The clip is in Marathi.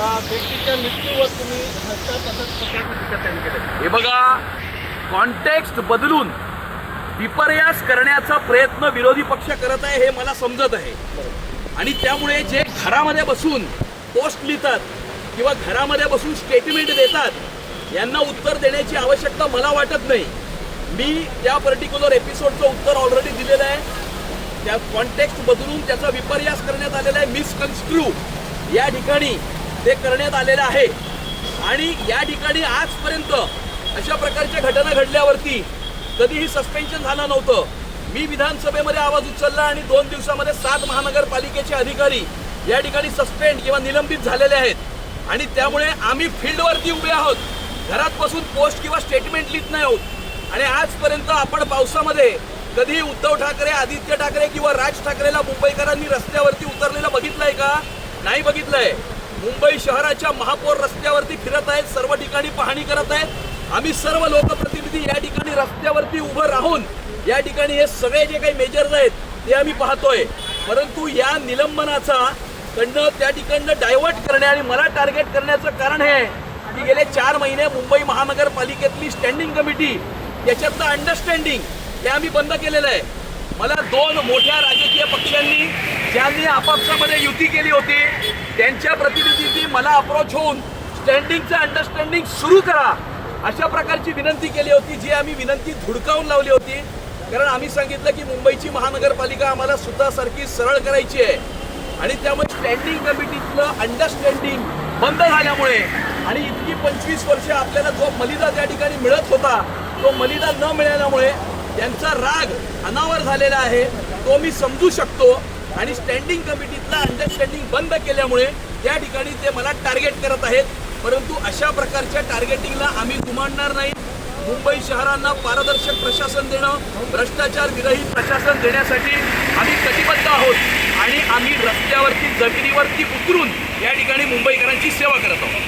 व्यक्तीच्या मृत्यूवर तुम्ही हे बघा, कॉन्टेक्स्ट बदलून विपर्यास करण्याचा प्रयत्न विरोधी पक्ष करत आहे हे मला समजत आहे. आणि त्यामुळे जे घरामध्ये बसून पोस्ट लिहितात किंवा घरामध्ये बसून स्टेटमेंट देतात यांना उत्तर देण्याची आवश्यकता मला वाटत नाही. मी त्या पर्टिक्युलर एपिसोडचं उत्तर ऑलरेडी दिलेलं आहे. त्या कॉन्टेक्स्ट बदलून त्याचा विपर्यास करण्यात आलेला आहे, मिसकन्स्ट्रू या ठिकाणी ते करण्यात आलेलं आहे. आणि या ठिकाणी आजपर्यंत अशा प्रकारच्या घटना घडल्यावरती कधीही सस्पेन्शन झालं नव्हतं. मी विधानसभेमध्ये आवाज उचलला आणि 2 दिवसामध्ये 7 महानगरपालिकेचे अधिकारी या ठिकाणी सस्पेंड किंवा निलंबित झालेले आहेत. आणि त्यामुळे आम्ही फील्डवरती उभे आहोत, घरात बसून पोस्ट किंवा स्टेटमेंट लिहित नाही आहोत. आणि आजपर्यंत आपण पावसामध्ये कधी उद्धव ठाकरे, आदित्य ठाकरे किंवा राज ठाकरेला मुंबईकरांनी रस्त्यावरती उतरलेलं बघितलंय का? नाही बघितलंय. मुंबई शहराच्या महापौर रस्त्यावरती फिरत आहेत, सर्व ठिकाणी पाहणी करत आहेत. आम्ही सर्व लोकप्रतिनिधी या ठिकाणी रस्त्यावरती उभं राहून या ठिकाणी हे सगळे जे काही मेजर्स आहेत ते आम्ही पाहतोय. परंतु या निलंबनाचा त्या ठिकाणनं डायव्हर्ट करणे आणि मला टार्गेट करण्याचं कारण हे की गेले 4 महिने मुंबई महानगरपालिकेतली स्टँडिंग कमिटी याच्यातलं अंडरस्टँडिंग हे आम्ही बंद केलेलं आहे. मला 2 मोठ्या राजकीय पक्षांनी ज्यांनी आपापसामध्ये युती केली होती त्यांच्या प्रतिनिधींनी मला अप्रोच होऊन स्टँडिंगचं अंडरस्टँडिंग सुरू करा अशा प्रकारची विनंती केली होती, जी आम्ही विनंती धुडकावून लावली होती. कारण आम्ही सांगितलं की मुंबईची महानगरपालिका आम्हाला सुद्धासारखी सरळ करायची आहे. आणि त्यामुळे स्टँडिंग कमिटीतलं अंडरस्टँडिंग बंद झाल्यामुळे आणि इतकी 25 वर्ष आपल्याला जो मलिदा त्या ठिकाणी मिळत होता तो मलिदा न मिळाल्यामुळे त्यांचा राग अनावर झालेला आहे, तो मी समजू शकतो. आणि स्टँडिंग कमिटीतला अंडरस्टँडिंग बंद केल्यामुळे त्या ठिकाणी ते मला टार्गेट करत आहेत. परंतु अशा प्रकारच्या टार्गेटिंगला आम्ही जुमानणार नाही. मुंबई शहरांना पारदर्शक प्रशासन देणं, भ्रष्टाचार विरहित प्रशासन देण्यासाठी आम्ही कटिबद्ध आहोत. आणि आम्ही रस्त्यावरती, जमिनीवरती उतरून या ठिकाणी मुंबईकरांची सेवा करत आहोत.